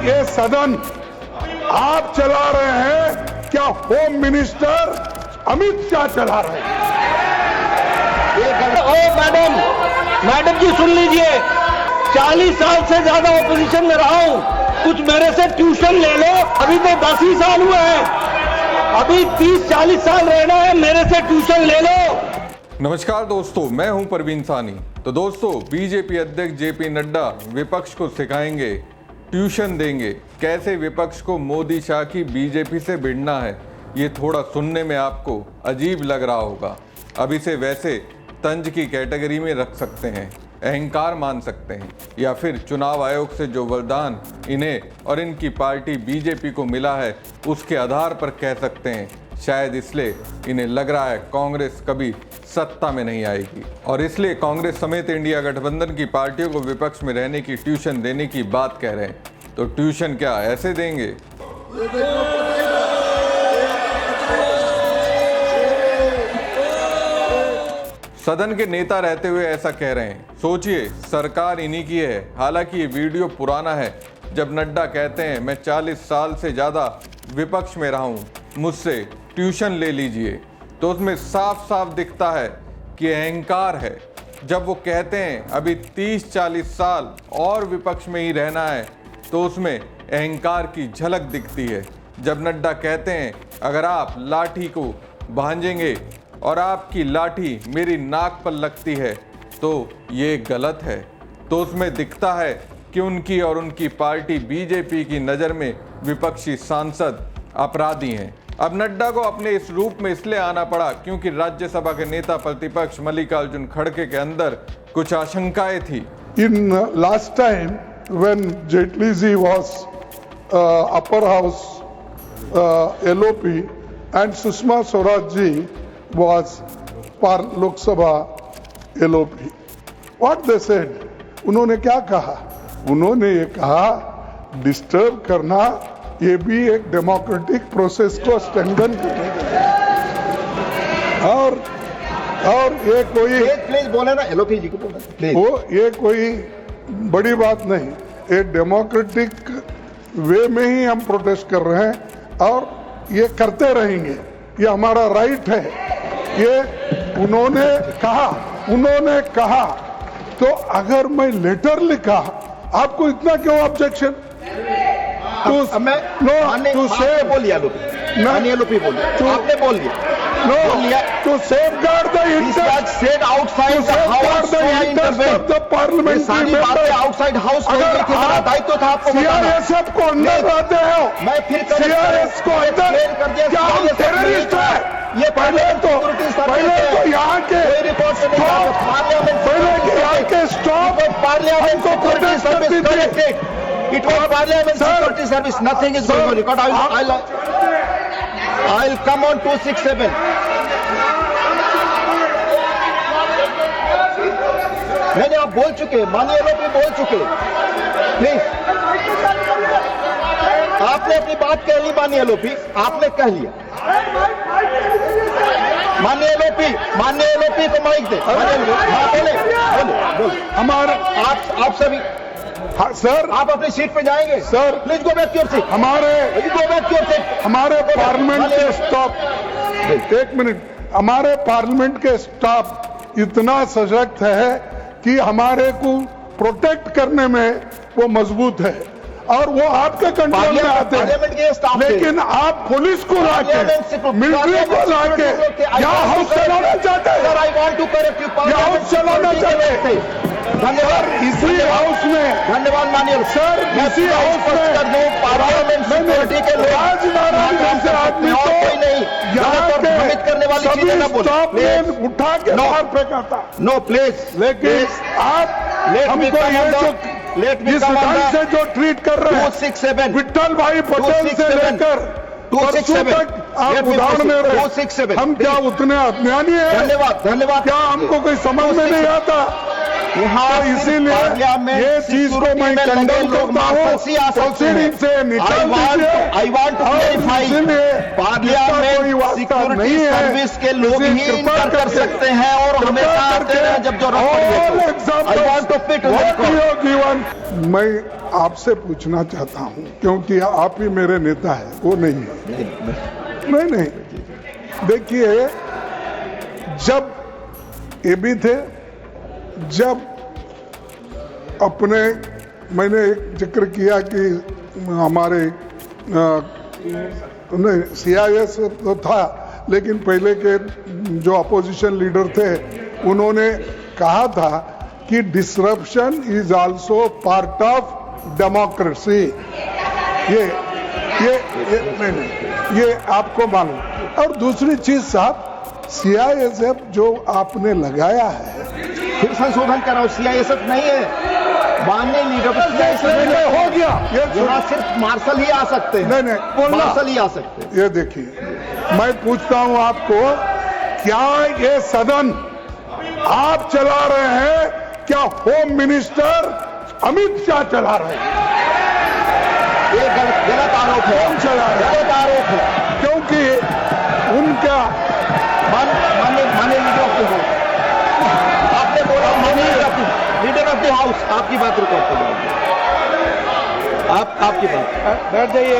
ये सदन आप चला रहे हैं क्या होम मिनिस्टर अमित शाह चला रहे हैं? मैडम जी सुन लीजिए, 40 साल से ज्यादा ऑपोजिशन में रहा हूं, कुछ मेरे से ट्यूशन ले लो। अभी तो 10 ही साल हुए हैं, अभी 30-40 साल रहना है, मेरे से ट्यूशन ले लो। नमस्कार दोस्तों, मैं हूं परवीन सानी। तो दोस्तों, बीजेपी अध्यक्ष जेपी नड्डा विपक्ष को सिखाएंगे, ट्यूशन देंगे कैसे विपक्ष को मोदी शाह की बीजेपी से भिड़ना है। ये थोड़ा सुनने में आपको अजीब लग रहा होगा। अब इसे वैसे तंज की कैटेगरी में रख सकते हैं, अहंकार मान सकते हैं, या फिर चुनाव आयोग से जो वरदान इन्हें और इनकी पार्टी बीजेपी को मिला है उसके आधार पर कह सकते हैं। शायद इसलिए इन्हें लग रहा है कांग्रेस कभी सत्ता में नहीं आएगी, और इसलिए कांग्रेस समेत इंडिया गठबंधन की पार्टियों को विपक्ष में रहने की ट्यूशन देने की बात कह रहे हैं। तो ट्यूशन क्या ऐसे देंगे? सदन के नेता रहते हुए ऐसा कह रहे हैं। सोचिए, सरकार इन्हीं की है। हालांकि ये वीडियो पुराना है, जब नड्डा कहते हैं मैं 40 साल से ज़्यादा विपक्ष में रहा हूँ, मुझसे ट्यूशन ले लीजिए। तो उसमें साफ साफ दिखता है कि अहंकार है। जब वो कहते हैं अभी 30-40 साल और विपक्ष में ही रहना है, तो उसमें अहंकार की झलक दिखती है। जब नड्डा कहते हैं अगर आप लाठी को भांजेंगे और आपकी लाठी मेरी नाक पर लगती है तो ये गलत है, तो उसमें दिखता है कि उनकी और उनकी पार्टी बीजेपी की नज़र में विपक्षी सांसद अपराधी हैं। अब नड्डा को अपने इस रूप में इसलिए आना पड़ा क्योंकि राज्यसभा के नेता प्रतिपक्ष मल्लिकार्जुन खड़गे के अंदर कुछ आशंकाएं थी। In last time when Jaitley ji was upper house LOP and Sushma Swaraj ji was Lok Sabha LOP, what they said, उन्होंने क्या कहा? उन्होंने ये कहा डिस्टर्ब करना ये भी एक डेमोक्रेटिक प्रोसेस को स्ट्रेंथन करने के लिए, और ये कोई प्लीज बोले ना, एलओपी जी को बोले वो ये कोई बड़ी बात नहीं, एक डेमोक्रेटिक वे में ही हम प्रोटेस्ट कर रहे हैं और ये करते रहेंगे, ये हमारा राइट है। ये उन्होंने कहा तो अगर मैं लेटर लिखा, आपको इतना क्यों ऑब्जेक्शन? आपने बोल दिया to safeguard the interest of the parliamentary members. Outside house दायित्व था आपको। CRSF को अंदर रहते हो, मैं फिर CRS को अंदर क्या हम टेररिस्ट है? ये पहले तो यहाँ के स्टॉप पार्लियामेंट को प्रोटेस्ट करती थी। It was Parliament Security Service. Nothing is going on record. I'll come on 267. नहीं, आप बोल चुके, माननीय एलओपी बोल चुके। प्लीज, आपने अपनी बात कह ली माननीय एलओपी, आपने कह लिया। माननीय एलओपी को माइक दे। बोले हमारे आप सभी। हाँ, सर आप अपनी सीट पे जाएंगे। Sir please go back to your seat. हमारे पार्लियामेंट के स्टाफ, एक मिनट, हमारे पार्लियामेंट के स्टाफ इतना सशक्त है कि हमारे को प्रोटेक्ट करने में वो मजबूत है और वो आपके कंट्रोल में आते हैं। लेकिन आप पुलिस को लाके, मिलिट्री को लाके यहाँ हाउस चलाना चाहते हैं, हाउस चलाना चाहते हैं। धन्यवाद। इसी हाउस में, धन्यवाद माननीय सर, इसी हाउस में पार्लियामेंट सिक्योरिटी के राजनारायण जैसे आदमी को यहाँ के करने वाली चीजें न बोले, उठा के बाहर फेंका था। No please. लेकिन आप हमको ये जो इस ढंग से जो ट्रीट कर रहे हैं, 267 विट्ठल भाई पटेल से लेकर 267 आप उदाहरण में रहे, 267 हम क्या उतने अज्ञानी हैं? धन्यवाद। क्या हमको कोई समझ में नहीं आता? यहाँ तो इसीलिए ये चीज को मैं कंडम करता हूँ, प्रोसीडिंग से निकाल दीजिए। आई वांट टू क्लैरिफाई, इसीलिए पार्लियामेंट सिक्योरिटी सर्विस के लोग ही इंटर कर सकते हैं और हमेशा आते हैं जब जरूरत पड़ती है। I want to pit given. मैं आपसे पूछना चाहता हूँ, क्योंकि आप ही मेरे नेता है, वो नहीं है। नहीं, देखिए, जब ये भी थे, जब अपने मैंने एक जिक्र किया कि हमारे नहीं CIS तो था, लेकिन पहले के जो अपोजिशन लीडर थे उन्होंने कहा था कि disruption is also part of democracy. ये आपको मालूम। और दूसरी चीज साहब, CISF जो आपने लगाया है, फिर संशोधन कराओ। CISF नहीं है, माननीय लीडर हो गया, यहाँ सिर्फ मार्शल ही आ सकते हैं। नहीं, मार्शल ही आ सकते हैं। ये देखिए, मैं पूछता हूं आपको, क्या ये सदन आप चला रहे हैं, क्या होम मिनिस्टर अमित शाह चला रहे हैं? ये गलत आरोप है। कौन चला रहे हैं? गलत आरोप है, क्योंकि उनका माननीय लीडर ऑफ द हाउस, आपने बोला माननीय लीडर ऑफ द हाउस, आपकी बात रुको, आपकी बात बैठ जाइए।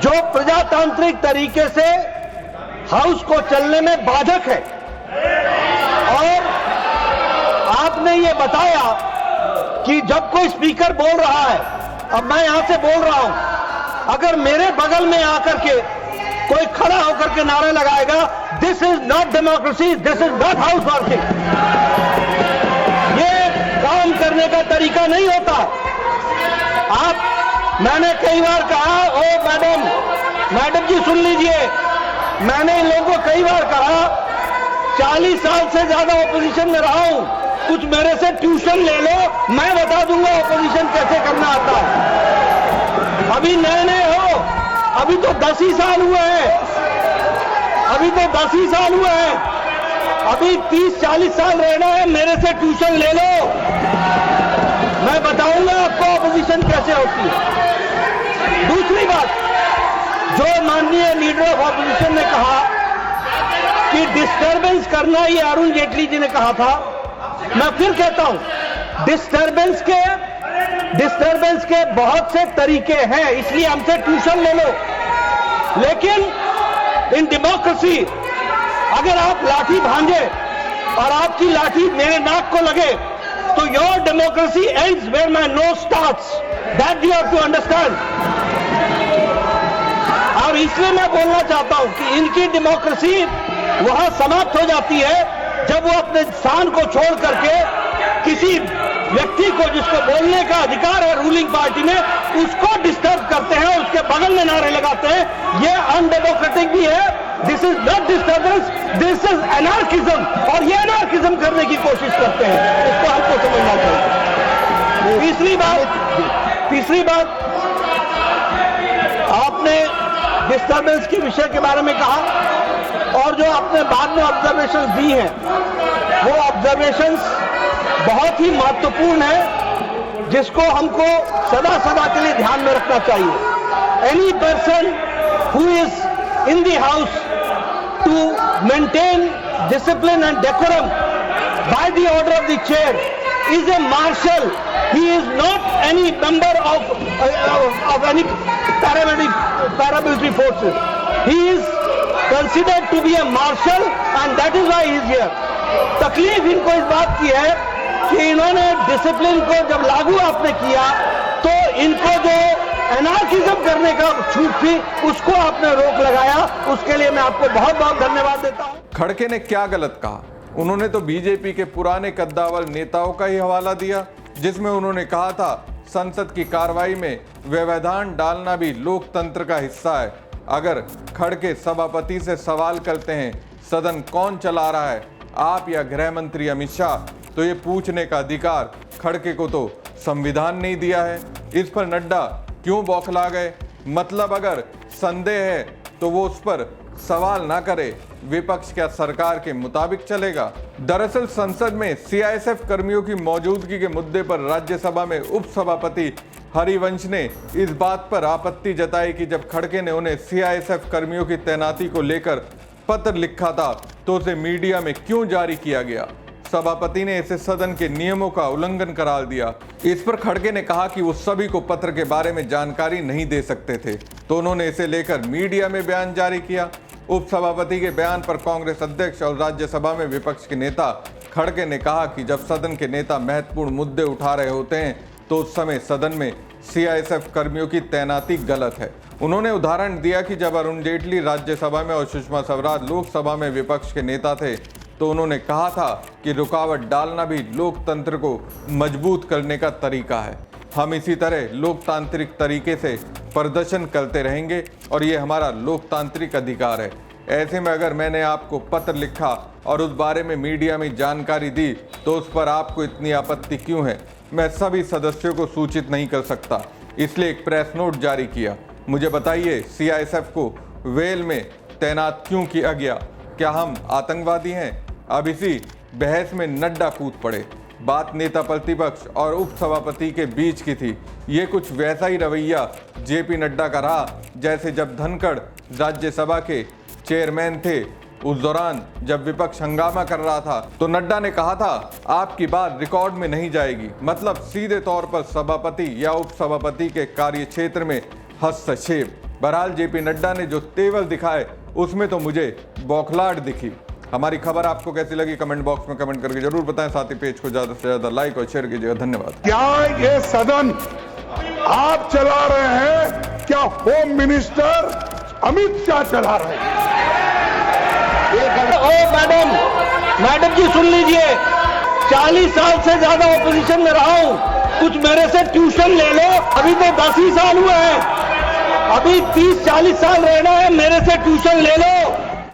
जो प्रजातांत्रिक तरीके से हाउस को चलने में बाधक है, और आपने ये बताया कि जब कोई स्पीकर बोल रहा है, अब मैं यहां से बोल रहा हूं, अगर मेरे बगल में आकर के कोई खड़ा होकर के नारे लगाएगा, this is not democracy, this is not house working, ये काम करने का तरीका नहीं होता। मैंने कई बार कहा, ओ मैडम जी सुन लीजिए, मैंने इन लोगों को कई बार कहा, 40 साल से ज्यादा ऑपोजिशन में रहा हूं, कुछ मेरे से ट्यूशन ले लो, मैं बता दूंगा ऑपोजिशन कैसे करना आता है। अभी नए हो, अभी तो 10 ही साल हुए हैं, अभी 30-40 साल रहना है, मेरे से ट्यूशन ले लो, मैं बताऊंगा आपको ऑपोजिशन कैसे होती है। दूसरी बात, जो माननीय लीडर ऑफ ऑपोजिशन ने कहा कि डिस्टर्बेंस करना, ये अरुण जेटली जी ने कहा था, मैं फिर कहता हूं, डिस्टर्बेंस के बहुत से तरीके हैं, इसलिए हमसे ट्यूशन ले लो। लेकिन इन डेमोक्रेसी, अगर आप लाठी भांजे और आपकी लाठी मेरे नाक को लगे, तो your democracy ends where my nose starts, that you have to understand. और इसलिए मैं बोलना चाहता हूं कि इनकी डेमोक्रेसी वहां समाप्त हो जाती है जब वो अपने स्थान को छोड़ करके किसी व्यक्ति को, जिसको बोलने का अधिकार है रूलिंग पार्टी में, उसको डिस्टर्ब करते हैं, उसके बगल में नारे लगाते हैं। ये अनडेमोक्रेटिक भी है, this is not disturbance, this is anarchism, और ये एनार्किज्म करने की कोशिश करते हैं, इसको हमको समझना चाहिए। तीसरी बात, आपने डिस्टर्बेंस के विषय के बारे में कहा, और जो आपने बाद में ऑब्जर्वेशंस दी हैं, वो ऑब्जर्वेशंस बहुत ही महत्वपूर्ण है, जिसको हमको सदा के लिए ध्यान में रखना चाहिए। Any person who is in the house to maintain discipline and decorum by the order of the chair is a marshal. He is not any member of any paramilitary forces. He is considered to be a marshal, and that is why he is here. तकलीफ इनको इस बात की है कि इन्होंने discipline को जब लागू आपने किया, तो इनको जो एनार्किज्म करने का छूट थी, उसको आपने रोक लगाया। उसके लिए मैं आपको बहुत बहुत धन्यवाद देता हूं। खड़के ने क्या गलत कहा? उन्होंने तो बीजेपी के पुराने कद्दावर नेताओं का ही हवाला दिया, जिसमें उन्होंने कहा था संसद की कार्रवाई में व्यवधान डालना भी लोकतंत्र का हिस्सा है। अगर खड़के सभापति से सवाल करते हैं सदन कौन चला रहा है, आप या गृह मंत्री अमित शाह, तो ये पूछने का अधिकार खड़के को तो संविधान नहीं दिया है। इस पर नड्डा क्यों बौखला गए? मतलब अगर संदेह है तो वो उस पर सवाल ना करे, विपक्ष क्या सरकार के मुताबिक चलेगा? दरअसल संसद में सीआईएसएफ कर्मियों की मौजूदगी के मुद्दे पर राज्यसभा में उपसभापति हरिवंश ने इस बात पर आपत्ति जताई कि जब खड़गे ने उन्हें सीआईएसएफ कर्मियों की तैनाती को लेकर पत्र लिखा था तो उसे मीडिया में क्यों जारी किया गया। सभापति ने इसे सदन के नियमों का उल्लंघन करार दिया। इस पर खड़गे ने कहा कि वो सभी को पत्र के बारे में जानकारी नहीं दे सकते थे, तो उन्होंने इसे लेकर मीडिया में बयान जारी किया। उपसभापति के बयान पर कांग्रेस अध्यक्ष और राज्यसभा में विपक्ष के नेता खड़गे ने कहा कि जब सदन के नेता महत्वपूर्ण मुद्दे उठा रहे होते हैं तो उस समय सदन में सीआईएसएफ कर्मियों की तैनाती गलत है। उन्होंने उदाहरण दिया कि जब अरुण जेटली राज्यसभा में और सुषमा स्वराज लोकसभा में विपक्ष के नेता थे तो उन्होंने कहा था कि रुकावट डालना भी लोकतंत्र को मजबूत करने का तरीका है। हम इसी तरह लोकतांत्रिक तरीके से प्रदर्शन करते रहेंगे और ये हमारा लोकतांत्रिक अधिकार है। ऐसे में अगर मैंने आपको पत्र लिखा और उस बारे में मीडिया में जानकारी दी तो उस पर आपको इतनी आपत्ति क्यों है। मैं सभी सदस्यों को सूचित नहीं कर सकता, इसलिए एक प्रेस नोट जारी किया। मुझे बताइए सीआईएसएफ को वेल में तैनात क्यों किया गया? क्या हम आतंकवादी हैं? अब इसी बहस में नड्डा कूद पड़े। बात नेता प्रतिपक्ष और उपसभापति के बीच की थी। ये कुछ वैसा ही रवैया जेपी नड्डा का रहा जैसे जब धनखड़ राज्यसभा के चेयरमैन थे। उस दौरान जब विपक्ष हंगामा कर रहा था तो नड्डा ने कहा था आपकी बात रिकॉर्ड में नहीं जाएगी, मतलब सीधे तौर पर सभापति या उपसभापति के कार्य क्षेत्र में हस्तक्षेप। बहरहाल जेपी नड्डा ने जो तेवर दिखाए उसमें तो मुझे बौखलाहट दिखी। हमारी खबर आपको कैसी लगी कमेंट बॉक्स में कमेंट करके जरूर बताएं। साथ ही पेज को ज्यादा से ज्यादा लाइक और शेयर कीजिएगा। धन्यवाद। क्या ये सदन आप चला रहे हैं? क्या होम मिनिस्टर अमित शाह चला रहे हैं? मैडम जी सुन लीजिए, 40 साल से ज्यादा ऑपोजिशन में रहा हूं, कुछ मेरे से ट्यूशन ले लो। अभी तो 10 ही साल हुए हैं, अभी 30-40 साल रहना है, मेरे से ट्यूशन ले लो।